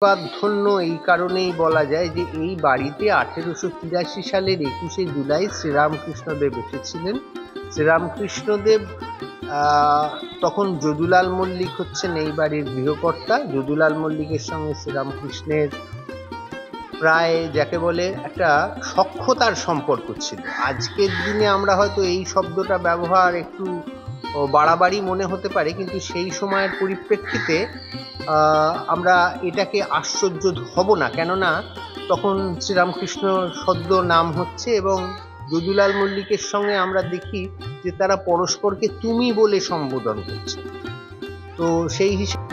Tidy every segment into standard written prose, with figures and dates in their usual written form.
ধন্য এই কারণেই বলা যায় যে এই বাড়িতে 1883 সালের 21শে জুলাই শ্রীরামকৃষ্ণদেব এসেছিলেন। শ্রীরামকৃষ্ণদেব তখন যদুলাল মল্লিক হচ্ছেন এই বাড়ির গৃহকর্তা। যদুলাল মল্লিকের সঙ্গে শ্রীরামকৃষ্ণের প্রায় যাকে বলে একটা সখ্যতার সম্পর্ক ছিল। আজকের দিনে আমরা হয়তো এই শব্দটা ব্যবহার একটু বাড়াবাড়ি মনে হতে পারে, কিন্তু সেই সময়ের পরিপ্রেক্ষিতে আমরা এটাকে আশ্চর্য হব না, কেননা তখন শ্রীরামকৃষ্ণ সদ্য নাম হচ্ছে এবং যদুলাল মল্লিকের সঙ্গে আমরা দেখি যে তারা পরস্পরকে তুমি বলে সম্বোধন করছে। তো সেই হিসেবে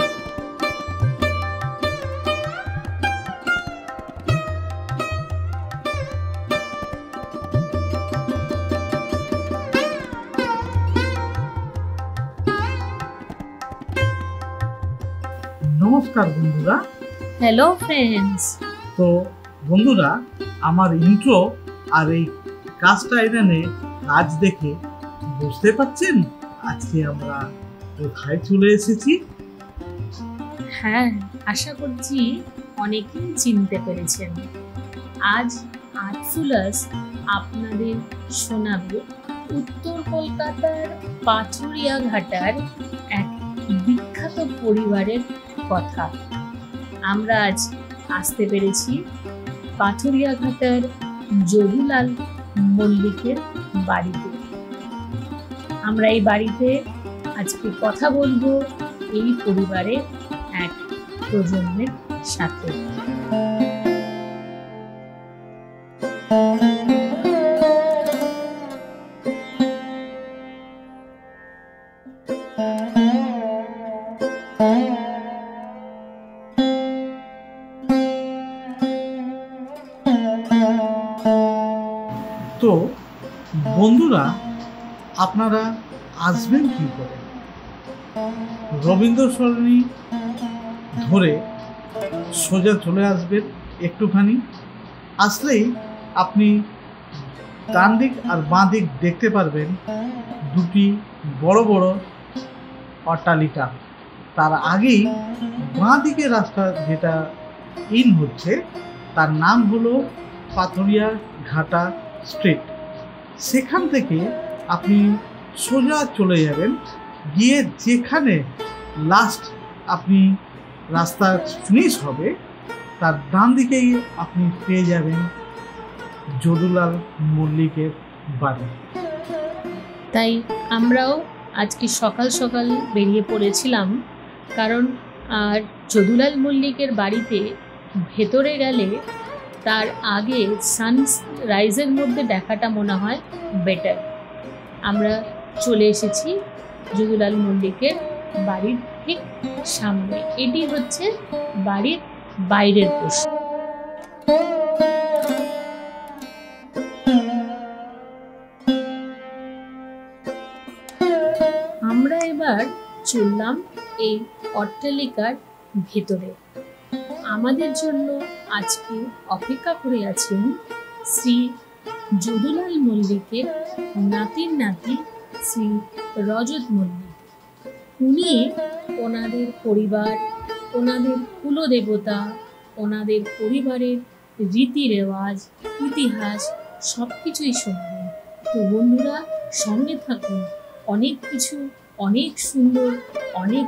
নমস্কার বন্ধুরা। Hello friends. তো বন্ধুরা, আমার ইন্ট্রো আর এই কাজটা এখানে কাজ দেখে বুঝতে পারছেন আজকে আমরা কোথায় চলে এসেছি? হ্যাঁ, আশা করছি অনেকেই চিনতে পেরেছেন। আজ আর্টফুলাস আপনাদের শোনাবে উত্তর কলকাতার পাথুরিয়া ঘাটার এক বিখ্যাত পরিবারের কথা। আমরা আজ আসতে পেরেছি পাথুরিয়া ঘাটার যদুলাল মল্লিকের বাড়িতে। আমরা এই বাড়িতে আজকে কথা বলবো এই পরিবারের এক প্রজন্মের সাথে। তো বন্ধুরা, আপনারা আসবেন কি করে? রবীন্দ্র সরণি ধরে সোজা চলে আসবেন। একটুখানি আসলেই আপনি ডান দিক আর বাঁ দিক দেখতে পারবেন দুটি বড় বড় অট্টালিকা। তার আগেই বাঁ দিকে রাস্তা যেটা ইন হচ্ছে তার নাম হলো পাথুরিয়া ঘাটা স্ট্রিট। সেখান থেকে আপনি সোজা চলে যাবেন, গিয়ে যেখানে লাস্ট আপনি রাস্তা ফিনিশ হবে তার ডান দিকেই আপনি পেয়ে যাবেন যদুলাল মল্লিকের বাড়ি। তাই আমরাও আজকে সকাল সকাল বেরিয়ে পড়েছিলাম, কারণ যদুলাল মল্লিকের বাড়িতে ভেতরে গেলে তার আগে সানরাইজের মধ্যে দেখাটা মনে হয় বেটার। আমরা চলে এসেছি যদুলাল মল্লিকের বাড়ির ঠিক সামনে। এটি হচ্ছে বাড়ির বাইরের পোর্শন। আমরা এবার চললাম এই অট্টালিকার ভেতরে। আমাদের জন্য আজকে অপেক্ষা করে আছেন শ্রী যদুলাল মল্লিকের নাতির নাতি শ্রী রজত মল্লিক। উনি ওনাদের পরিবার, ওনাদের কুলদেবতা, ওনাদের পরিবারের রীতি রেওয়াজ, ইতিহাস সব কিছুই শুনবেন। তো বন্ধুরা, সঙ্গে থাকুন, অনেক কিছু, অনেক সুন্দর, অনেক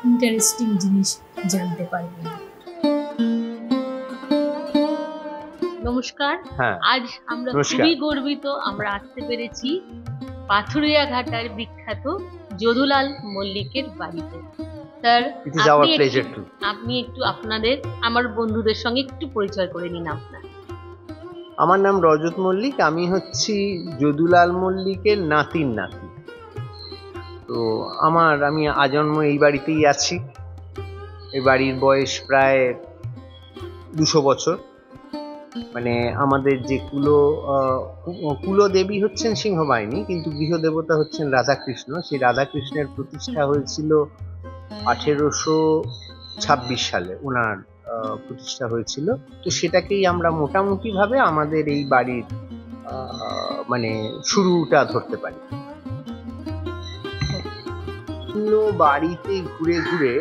ইন্টারেস্টিং জিনিস জানতে পারবেন। নমস্কার। আজ আমরা খুবই গর্বিত, আমরা আসতে পেরেছি পাথুরিয়া ঘাটার বিখ্যাত যদুলাল মল্লিকের বাড়িতে। স্যার, আপনি একটু আপনাদের আমার বন্ধুদের সঙ্গে একটু পরিচয় করে নিন আপনার। আমার নাম রজত মল্লিক, আমি হচ্ছি যদুলাল মল্লিকের নাতির নাতি। তো আমি আজন্ম এই বাড়িতেই আছি। এই বাড়ির বয়স প্রায় 200 বছর। মানে আমাদের যে কুলদেবী হচ্ছেন সিংহবাহিনী, কিন্তু গৃহদেবতা হচ্ছেন রাধাকৃষ্ণ। সেই রাধাকৃষ্ণের প্রতিষ্ঠা হয়েছিল 1826 সালে, ওনার প্রতিষ্ঠা হয়েছিল। তো সেটাকেই আমরা মোটামুটি ভাবে আমাদের এই বাড়ির মানে শুরুটা ধরতে পারি। বাড়িতে ঘুরে ঘুরে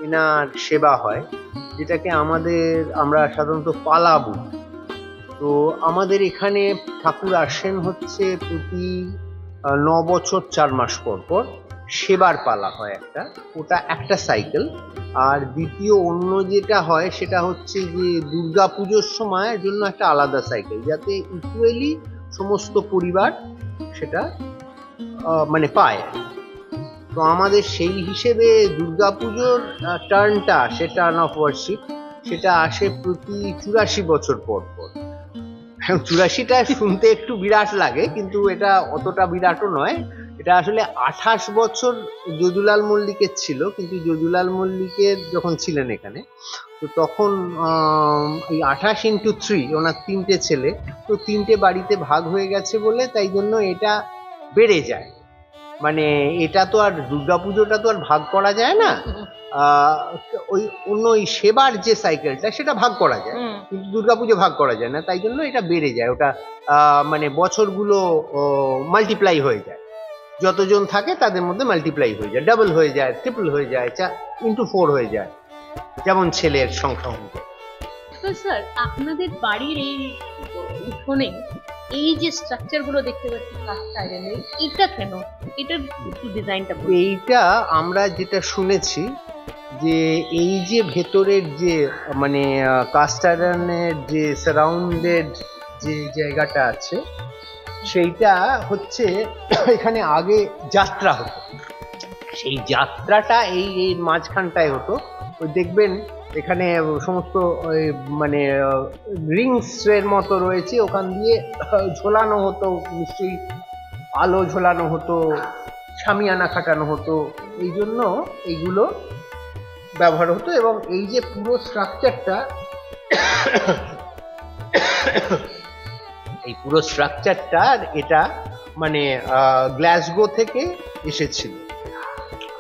এনার সেবা হয়। যেটাকে আমরা সাধারণত পালা বলি। তো আমাদের এখানে ঠাকুর আসেন হচ্ছে প্রতি 9 বছর 4 মাস পর পর সেবার পালা হয় একটা, ওটা একটা সাইকেল। আর দ্বিতীয় অন্য যেটা হয় সেটা হচ্ছে যে দুর্গা পুজোর সময় জন্য একটা আলাদা সাইকেল, যাতে ইকুয়ালি সমস্ত পরিবার সেটা মানে পায়। তো আমাদের সেই হিসেবে দুর্গাপুজোর টার্নটা, সে টার্ন অফ ওয়ার্শিপ, সেটা আসে প্রতি 84 বছর পর পর। 84টা শুনতে একটু বিরাট লাগে, কিন্তু এটা অতটা বিরাটও নয়। এটা আসলে 28 বছর যদুলাল মল্লিকের ছিল, কিন্তু যদুলাল মল্লিকের যখন ছিলেন এখানে, তো তখন এই 28x3 ওনার 3টে ছেলে, তো 3টে বাড়িতে ভাগ হয়ে গেছে বলে তাই জন্য এটা বেড়ে যায়। মানে এটা তো আর দুর্গাপুজোটা তো আর ভাগ করা যায় না, ওই অন্য ওই সেবার যে সাইকেলটা সেটা ভাগ করা যায়, কিন্তু দুর্গাপুজো ভাগ করা যায় না, তাই জন্য এটা বেড়ে যায়। ওটা মানে বছরগুলো মাল্টিপ্লাই হয়ে যায়, যতজন থাকে তাদের মধ্যে মাল্টিপ্লাই হয়ে যায়, ডাবল হয়ে যায়, ট্রিপল হয়ে যায়, ইন্টু 4 হয়ে যায়, যেমন ছেলের সংখ্যা অনুযায়ী। তো স্যার, আপনাদের বাড়ির এই উঠোনে এই যে স্ট্রাকচার গুলো দেখতে পাচ্ছি কাস্ট আয়রনের, এটা কেন? এটার একটু ডিজাইনটা বলুন। এইটা আমরা যেটা শুনেছি যে এই যে ভেতরের যে মানে কাস্ট আয়রনের যে সারাউন্ডেড যে জায়গাটা আছে, সেইটা হচ্ছে এখানে আগে যাত্রা হতো, সেই যাত্রাটা এই মাঝখানটায় হতো। ওই দেখবেন এখানে সমস্ত মানে রিংস এর মতো রয়েছে, ওখান দিয়ে ঝোলানো হতো, নিশ্চয়ই আলো ঝোলানো হতো, শামিয়ানা খাটানো হতো, এই জন্য এইগুলো ব্যবহার হতো। এবং এই যে পুরো স্ট্রাকচারটা, এই পুরো স্ট্রাকচারটা এটা মানে গ্লাসগো থেকে এসেছিল।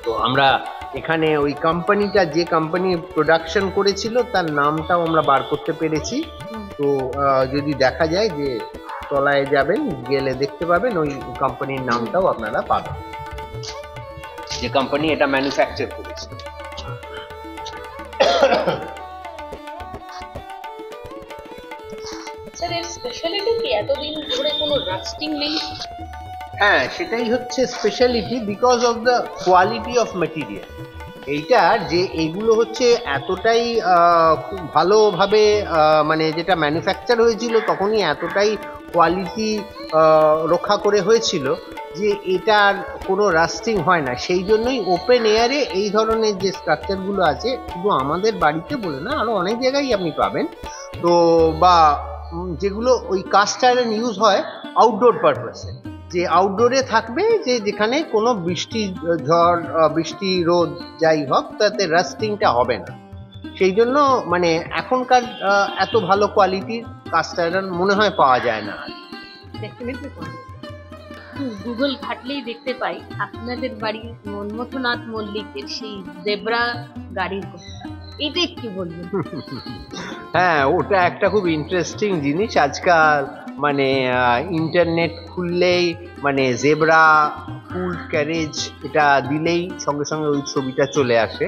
তো আমরা এখানে ওই কোম্পানিটা, যে কোম্পানি প্রোডাকশন করেছিল তার নামটাও আমরা বার করতে পেরেছি। তো যদি দেখা যায় যে তলায় যাবেন, গেলে দেখতে পাবেন ওই কোম্পানির নামটাও আপনারা পাবেন, যে কোম্পানি এটা ম্যানুফ্যাকচার করেছে। স্যার, এর স্পেশালিটি কি এতদিন ধরে কোনো রাস্টিং নেই? হ্যাঁ, সেটাই হচ্ছে speciality, because of the quality of material. এইটার যে এইগুলো হচ্ছে এতটাই খুব ভালোভাবে মানে যেটা ম্যানুফ্যাকচার হয়েছিল তখনই এতটাই কোয়ালিটি রক্ষা করে হয়েছিল যে এটার কোনো রাস্টিং হয় না। সেই জন্যই ওপেন এয়ারে এই ধরনের যে স্ট্রাকচারগুলো আছে, শুধু আমাদের বাড়িতে বলে না, আরও অনেক জায়গায় আপনি পাবেন। তো বা যেগুলো ওই কাস্ট আয়রন ইউজ হয় আউটডোর পারপাসে, যে আউটডোরে থাকবে, যে যেখানে কোনো বৃষ্টি ঝড় বৃষ্টি রোদ যাই হোক তাতে রাস্টিংটা হবে না। সেই জন্য মানে এখনকার এত ভালো কোয়ালিটির কাস্ট আয়রন মনে হয় পাওয়া যায় না। গুগল ঘাটলেই দেখতে পাই আপনাদের বাড়ির মন্মথনাথ মল্লিকের সেই জেব্রা গাড়ির কথা, এটা একটু বলবেন? হ্যাঁ, ওটা একটা খুব ইন্টারেস্টিং জিনিস। আজকাল মানে ইন্টারনেট খুললেই মানে জেব্রা ফুল ক্যারেজ এটা দিলেই সঙ্গে সঙ্গে ওই ছবিটা চলে আসে।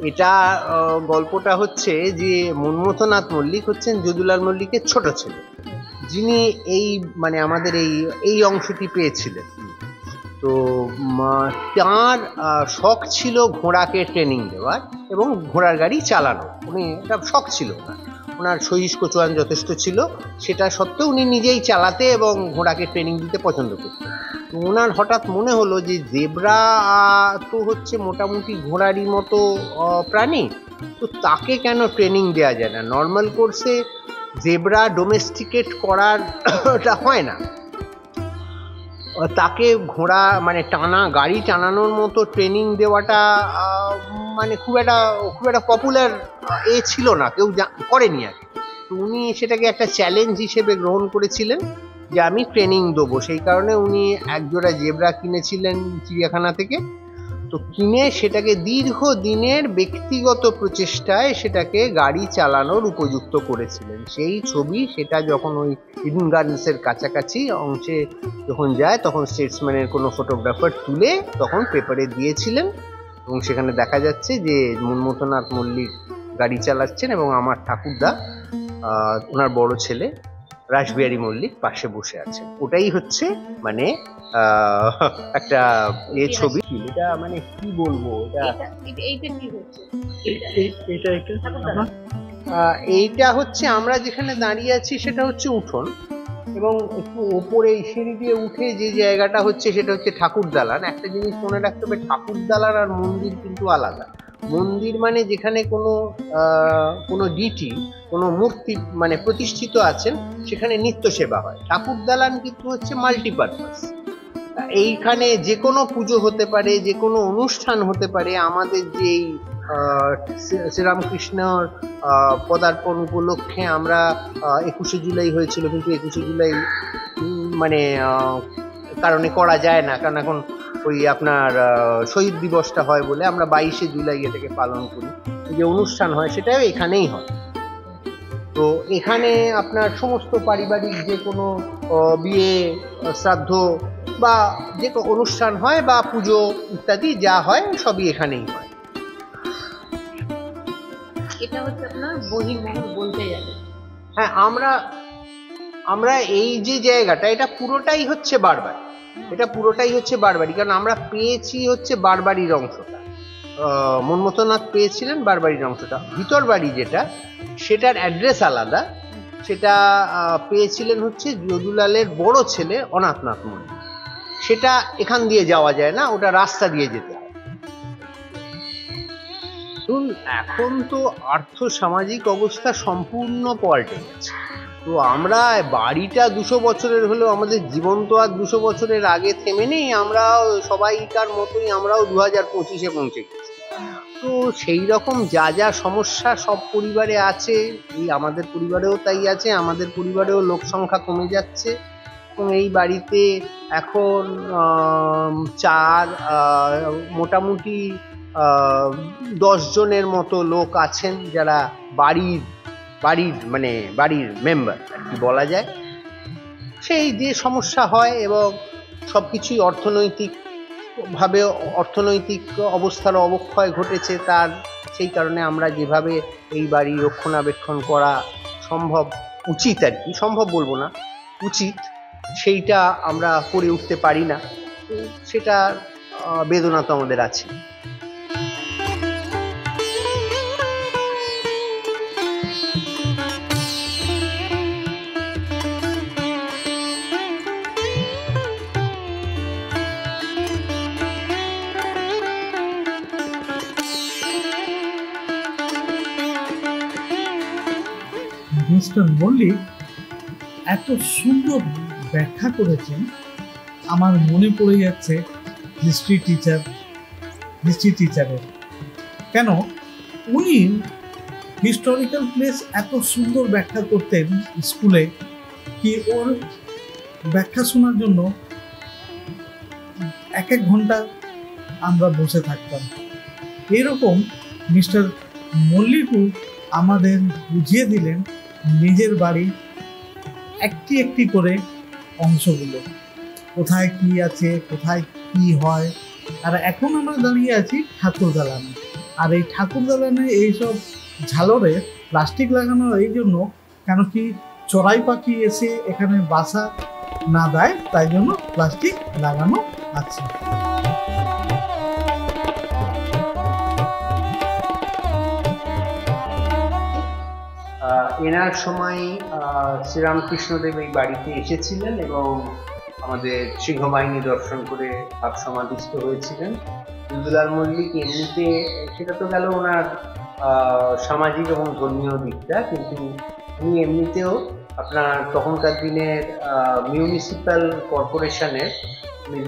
এটা গল্পটা হচ্ছে যে মন্মথনাথ মল্লিক হচ্ছেন যদুলাল মল্লিকের ছোট ছেলে, যিনি এই মানে আমাদের এই অংশটি পেয়েছিলেন। তো তার শখ ছিল ঘোড়াকে ট্রেনিং দেওয়ার এবং ঘোড়ার গাড়ি চালানো, উনি এটা শখ ছিল ওনার শহীদ কোচওয়ান যথেষ্ট ছিল, সেটা সত্ত্বেও উনি নিজেই চালাতে এবং ঘোড়াকে ট্রেনিং দিতে পছন্দ করতেন। তো ওনার হঠাৎ মনে হলো যে জেব্রা তো হচ্ছে মোটামুটি ঘোড়ারই মতো প্রাণী, তো তাকে কেন ট্রেনিং দেওয়া যায় না? নর্মাল কোর্সে জেব্রা ডোমেস্টিকেট করারটা হয় না, তাকে ঘোড়া মানে গাড়ি টানানোর মতো ট্রেনিং দেওয়াটা মানে খুব একটা পপুলার ছিল না, কেউ করেনি আগে। তো উনি সেটাকে একটা চ্যালেঞ্জ হিসেবে গ্রহণ করেছিলেন যে আমি ট্রেনিং দেবো। সেই কারণে উনি একজোড়া জেব্রা কিনেছিলেন চিড়িয়াখানা থেকে। তো কিনে সেটাকে দীর্ঘদিনের ব্যক্তিগত প্রচেষ্টায় সেটাকে গাড়ি চালানোর উপযুক্ত করেছিলেন। সেই ছবি সেটা যখন ওই ইডেন গার্ডেন্সের কাছাকাছি অংশে যখন যায়, তখন স্টেটসম্যানের কোনো ফটোগ্রাফার তুলে তখন পেপারে দিয়েছিলেন, এবং সেখানে দেখা যাচ্ছে যে মন্মথনাথ মল্লিক গাড়ি চালাচ্ছেন এবং আমার ঠাকুরদা ওনার বড় ছেলে রাসবিহারী মল্লিক পাশে বসে আছেন। ওটাই হচ্ছে মানে একটা ছবি। এটা মানে কি বলবো, এইটা হচ্ছে আমরা যেখানে দাঁড়িয়ে আছি সেটা হচ্ছে উঠোন, এবং একটু ওপরে সিঁড়ি দিয়ে উঠে যে জায়গাটা হচ্ছে সেটা হচ্ছে ঠাকুর দালান। একটা জিনিস মনে রাখতে হবে, ঠাকুর দালান আর মন্দির কিন্তু আলাদা। মন্দির মানে যেখানে কোনো ডিটি, কোনো মূর্তি মানে প্রতিষ্ঠিত আছেন, সেখানে নিত্য সেবা হয়। ঠাকুর দালান কিন্তু হচ্ছে মাল্টিপারপাস। এইখানে যে কোনো পুজো হতে পারে, যে কোনো অনুষ্ঠান হতে পারে। আমাদের যে শ্রীরামকৃষ্ণর পদার্পণ উপলক্ষে আমরা 21শে জুলাই হয়েছিল, কিন্তু 21শে জুলাই মানে কারণে করা যায় না, কারণ এখন ওই আপনার শহীদ দিবসটা হয় বলে আমরা 22শে জুলাই এটাকে পালন করি। যে অনুষ্ঠান হয় সেটাও এখানেই হয়। তো এখানে আপনার সমস্ত পারিবারিক যে কোনো বিয়ে, শ্রাদ্ধ বা যে অনুষ্ঠান হয় বা পুজো ইত্যাদি যা হয় সবই এখানেই হয়। এটা হচ্ছে আপনার বহির্মহল বলতে গেলে। হ্যাঁ, আমরা এই যে জায়গাটা, এটা পুরোটাই হচ্ছে বারবাড়ি। এটা পুরোটাই হচ্ছে বারবাড়ি, কারণ আমরা পেয়েছি হচ্ছে বারবাড়ির অংশটা। মন্মথনাথ পেয়েছিলেন বারবাড়ির অংশটা। ভিতর বাড়ি যেটা, সেটার অ্যাড্রেস আলাদা। সেটা পেয়েছিলেন হচ্ছে যদুলালের বড় ছেলে অনাথনাথ মল্লিক। সেটা এখান দিয়ে যাওয়া যায় না, ওটা রাস্তা দিয়ে যেতে হয়। এখন তো আর্থ সামাজিক অবস্থা সম্পূর্ণ পাল্টে গেছে। তো আমরা বাড়িটা 200 বছরের হলেও আমাদের জীবন তো আর 200 বছরের আগে থেমে নেই। আমরা সবাইকার মতোই আমরাও 2025-এ পৌঁছে গেছি। তো সেই রকম যা যা সমস্যা সব পরিবারে আছে, এই আমাদের পরিবারেও তাই আছে। আমাদের পরিবারেও লোক সংখ্যা কমে যাচ্ছে, এবং এই বাড়িতে এখন মোটামুটি 10 জনের মতো লোক আছেন যারা বাড়ির মেম্বার আর কি বলা যায়। সেই যে সমস্যা হয়, এবং সবকিছুই অর্থনৈতিক অবস্থার অবক্ষয় ঘটেছে, তার সেই কারণে আমরা যেভাবে এই বাড়ি রক্ষণাবেক্ষণ করা উচিত আর কি, সম্ভব বলবো না, উচিত, সেইটা আমরা করে উঠতে পারি না। সেটা বেদনা তো আমাদের আছে। মিস্টার মল্লিক এত সুন্দর ব্যাখ্যা করেছেন, আমার মনে পড়ে যাচ্ছে হিস্ট্রি টিচারের। কেন উনি হিস্টোরিক্যাল প্লেস এত সুন্দর ব্যাখ্যা করতেন স্কুলে, কি ওর ব্যাখ্যা শোনার জন্য 1 ঘন্টা আমরা বসে থাকতাম। এরকম মিস্টার মল্লিকও আমাদের বুঝিয়ে দিলেন নিজের বাড়ির একটি একটি করে অংশগুলো, কোথায় কি আছে, কোথায় কি হয়। আর এখন আমরা দাঁড়িয়ে আছি ঠাকুর দালানে। আর এই ঠাকুর দালানে এইসব ঝালরে প্লাস্টিক লাগানো এই জন্য, কেন কি চড়াই পাখি এসে এখানে বাসা না দেয়, তাই জন্য প্লাস্টিক লাগানো আছে। এনার সময় শ্রীরামকৃষ্ণদেব এই বাড়িতে এসেছিলেন এবং আমাদের সিংহবাহিনী দর্শন করে ভাব সমাধিস্থ হয়েছিলেন। যদুলাল মল্লিক এমনিতে, সেটা তো গেল ওনার সামাজিক এবং ধর্মীয় দিকটা, কিন্তু উনি এমনিতেও আপনার তখনকার দিনের মিউনিসিপ্যাল কর্পোরেশনের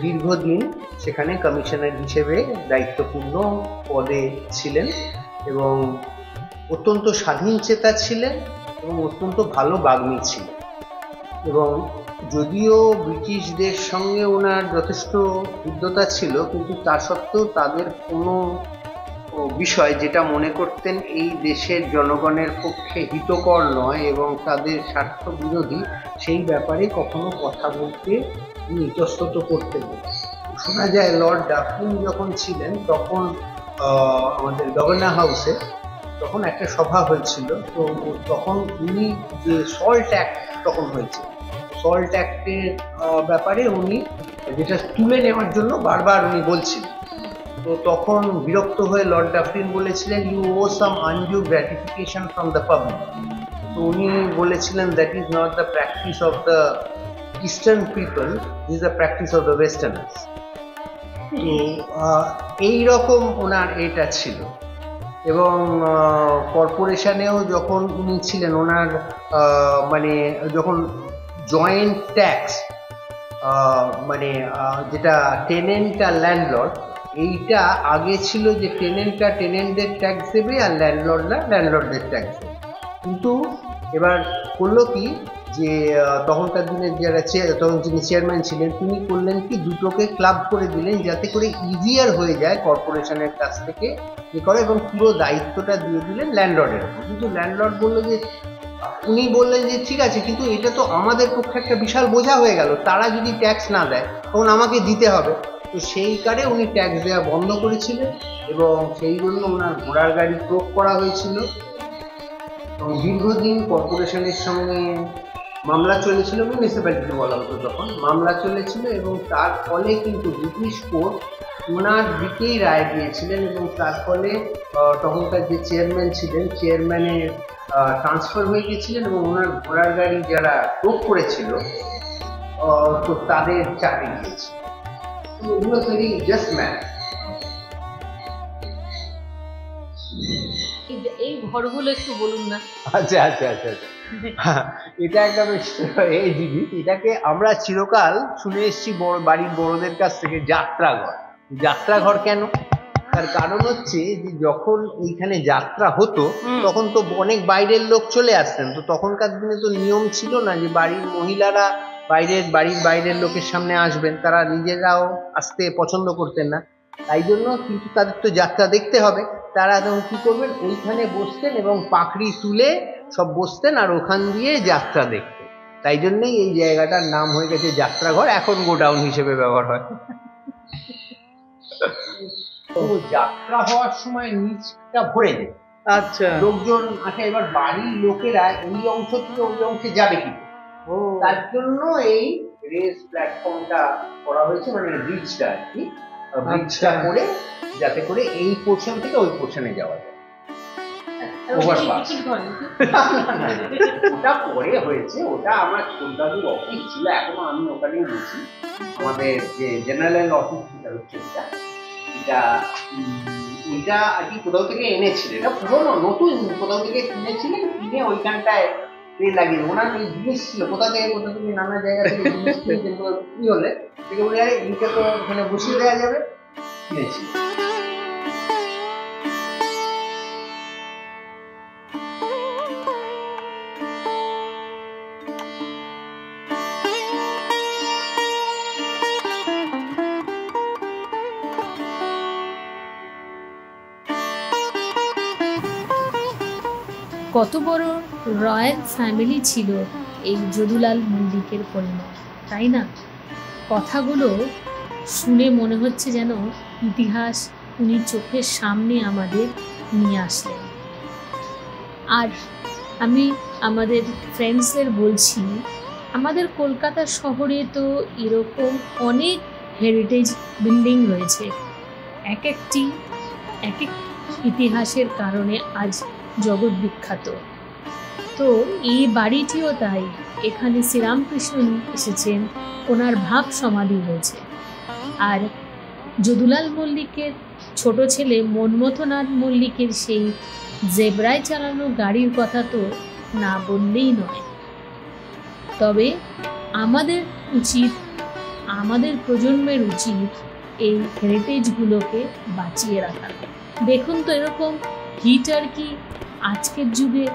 দীর্ঘদিন সেখানে কমিশনার হিসেবে দায়িত্বপূর্ণ পদে ছিলেন, এবং অত্যন্ত স্বাধীনচেতা ছিলেন এবং অত্যন্ত ভালো বাগ্মী ছিলেন। এবং যদিও ব্রিটিশদের সঙ্গে ওনার যথেষ্ট বিদ্যতা ছিল, কিন্তু তা সত্ত্বেও তাদের কোনো বিষয় যেটা মনে করতেন এই দেশের জনগণের পক্ষে হিতকর নয় এবং তাদের স্বার্থ বিরোধী, সেই ব্যাপারে কখনো কথা বলতে ইতস্তত করতেন। শোনা যায় লর্ড ডাফলিন যখন ছিলেন তখন আমাদের গভর্নর হাউসে তখন একটা সভা হয়েছিল। তো তখন উনি যে সল্ট অ্যাক্ট তখন হয়েছে, সল্ট অ্যাক্টের ব্যাপারে উনি যেটা তুলে নেওয়ার জন্য বারবার উনি বলছিলেন। তো তখন বিরক্ত হয়ে লর্ড ডাফরিন বলেছিলেন, you owe some undue gratification from the public. তো উনি বলেছিলেন, that is not the practice of the eastern people, this is the practice of the westerners. তো এইরকম ওনার এটা ছিল। এবং কর্পোরেশনেও যখন উনি ছিলেন, ওনার মানে যখন জয়েন্ট ট্যাক্স মানে যেটা টেনেন্ট আর ল্যান্ডলর্ড, এইটা আগে ছিল যে টেনেন্টরা টেনেন্টদের ট্যাক্স দেবে আর ল্যান্ডলর্ডরা ল্যান্ডলর্ডদের ট্যাক্স দেবে। কিন্তু এবার করলো কি যে তখনকার দিনে যারা তখন যিনি চেয়ারম্যান ছিলেন তিনি করলেন কি, দুটোকে ক্লাব করে দিলেন যাতে করে ইজিয়ার হয়ে যায় কর্পোরেশনের কাছ থেকে এ করে, এবং পুরো দায়িত্বটা দিয়ে দিলেন ল্যান্ডলর্ডের উপর। কিন্তু ল্যান্ডলর্ড বললো যে, উনি বললেন যে ঠিক আছে, কিন্তু এটা তো আমাদের পক্ষে একটা বিশাল বোঝা হয়ে গেল, তারা যদি ট্যাক্স না দেয় তখন আমাকে দিতে হবে। তো সেই কারণে উনি ট্যাক্স দেওয়া বন্ধ করেছিলেন এবং সেই জন্য ওনার ঘোড়ার গাড়ি প্রয়োগ করা হয়েছিল। এবং দীর্ঘদিন কর্পোরেশনের সঙ্গে মামলা চলেছিল, মিউনিসিপ্যালিটি বলা হতো তখন, মামলা চলেছিল এবং তার ফলে কিন্তু ব্রিটিশ কোর্ট ওনার দিকেই রায় দিয়েছিলেন এবং তার ফলে তখনকার যে চেয়ারম্যান ছিলেন, চেয়ারম্যানের ট্রান্সফার হয়ে গিয়েছিলেন এবং ওনার ঘোড়ার গাড়ি যারা টোপ করেছিল তো তাদের চাকরি দিয়েছে। Just man. এই ঘরগুলো একটু বলুন না। আচ্ছা আচ্ছা আচ্ছা আচ্ছা, এটা একটা বেশ এই জিনিস, এটাকে আমরা চিরকাল শুনে এসেছি বাড়ির বড়দের কাছ থেকে, যাত্রাঘর। যাত্রাঘর কেন? তার কারণ হচ্ছে যে যখন এইখানে যাত্রা হতো তখন তো অনেক বাইরের লোক চলে আসতেন। তো তখনকার দিনে তো নিয়ম ছিল না যে বাড়ির মহিলারা বাড়ির বাইরের লোকের সামনে আসবেন, তারা নিজেরাও আসতে পছন্দ করতেন না। তাই জন্য কিন্তু তাদের তো যাত্রা দেখতে হবে, তারা তখন কি করবেন, ওইখানে বসতেন এবং পাখড়ি তুলে সব বসতেন আর ওখান দিয়ে যাত্রা দেখতেন। তাই জন্যই এই জায়গাটার নাম হয়ে গেছে যাত্রাঘর, এখন গোডাউন হিসেবে ব্যবহার হয়। তো যাত্রা হওয়ার সময় নিচটা ভরে যায়, আচ্ছা, লোকজন আসে, এবার বাড়ির লোকেরা এই অংশ থেকে ওই অংশে যাবে কি, তার জন্য এই রেস প্ল্যাটফর্মটা করা হয়েছে, মানে ব্রিজটা আর কি, ব্রিজটা করে যাতে করে এই পোর্শন থেকে ওই পোর্শনে যাওয়া যায়। ওটা পরে হয়েছে, ওটা আমার কলকাতার অফিস ছিল, এখনো আমি ওখানেই বলছি, আমাদের যে জেনারেল অফিস যেটা হচ্ছে এটা ওইটা আর কি কোথাও থেকে এনেছিলেন, এটা পুরোনো নতুন কোথাও থেকে কিনেছিলেন, কিনে ওইখানটায় লাগিয়ে ওনার এই জিনিস ছিল কোথা থেকে নানা জায়গা থেকে জিনিস কিনেছেন, কি হলে থেকে বলে এইটা তো ওখানে বসিয়ে দেওয়া যাবে, কিনেছি। কত বড় রয়্যাল ফ্যামিলি ছিল এই যদুলাল মল্লিকের পরিবার, তাই না? কথাগুলো শুনে মনে হচ্ছে যেন ইতিহাস উনি চোখের সামনে আমাদের নিয়ে আসলেন। আর আমি আমাদের ফ্রেন্ডসদের বলছি, আমাদের কলকাতা শহরে তো এরকম অনেক হেরিটেজ বিল্ডিং রয়েছে, এক এক ইতিহাসের কারণে আজ জগৎ বিখ্যাত। তো এই বাড়িটিও তাই, এখানে শ্রীরামকৃষ্ণ এসেছেন, ওনার ভাব সমাধি হয়েছে। আর যদুলাল মল্লিকের ছোট ছেলে মন্মথনাথ মল্লিকের সেই জেব্রায় চালানো গাড়ির কথা তো না বললেই নয়। তবে আমাদের উচিত, আমাদের প্রজন্মের উচিত এই হেরিটেজগুলোকে বাঁচিয়ে রাখা। দেখুন তো, এরকম হিটার কি আজকের যুগে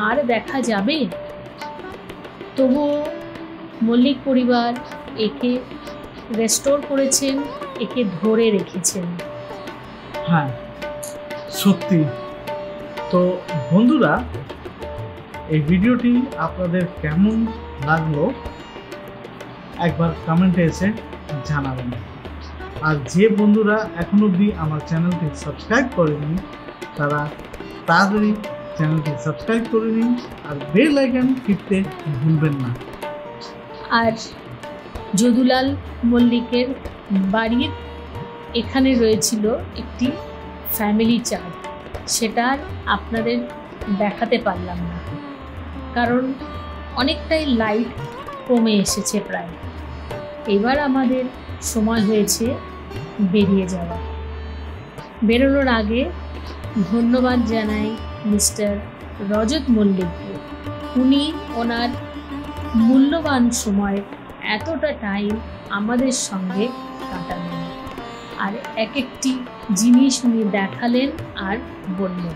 আর দেখা যাবে? তবুও মল্লিক পরিবার একে রেস্টোর করেছেন, একে ধরে রেখেছেন। হ্যাঁ সত্যি। তো বন্ধুরা, এই ভিডিওটি আপনাদের কেমন লাগলো একবার কমেন্টে এসে জানাবেন। আর যে বন্ধুরা এখনো অবধি আমার চ্যানেলটি সাবস্ক্রাইব করেনি তারা তাড়াতাড়ি চ্যানেলটি সাবস্ক্রাইব করে নিন আর বেল আইকন টিপতে ভুলবেন না। আর যদুলাল মল্লিকের বাড়ির এখানে রয়েছিল একটি ফ্যামিলি চার্ট, সেটা আর আপনাদের দেখাতে পারলাম না, কারণ অনেকটাই লাইট কমে এসেছে প্রায়। এবার আমাদের সময় হয়েছে বেরিয়ে যাওয়া। বেরোনোর আগে ধন্যবাদ জানাই মিস্টার রজত মল্লিককে। উনি ওনার মূল্যবান সময় এতটা টাইম আমাদের সঙ্গে কাটালেন আর এক একটি জিনিস উনি দেখালেন আর বললেন।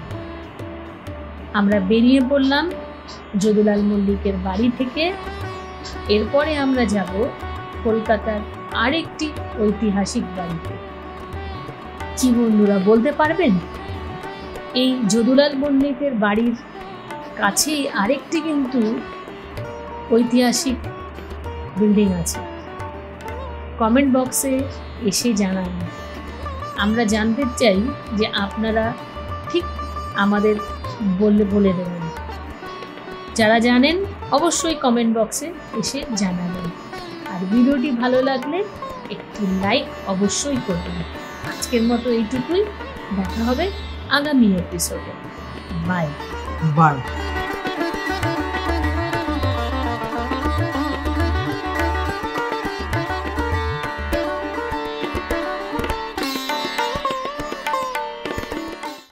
আমরা বেরিয়ে পড়লাম যদুলাল মল্লিকের বাড়ি থেকে। এরপরে আমরা যাব কলকাতার আরেকটি ঐতিহাসিক বাড়িতে। কি বন্ধুরা বলতে পারবেন? এই যদুলাল মল্লিকের বাড়ির কাছেই আরেকটি কিন্তু ঐতিহাসিক বিল্ডিং আছে। কমেন্ট বক্সে এসে জানান, আমরা জানতে চাই যে আপনারা ঠিক আমাদের বলে দেবেন। যারা জানেন অবশ্যই কমেন্ট বক্সে এসে জানাবেন। আর ভিডিওটি ভালো লাগলে একটি লাইক অবশ্যই করবেন। আজকের মতো এইটুকুই, দেখা হবে আগামী এপিসোডে। Bye bye.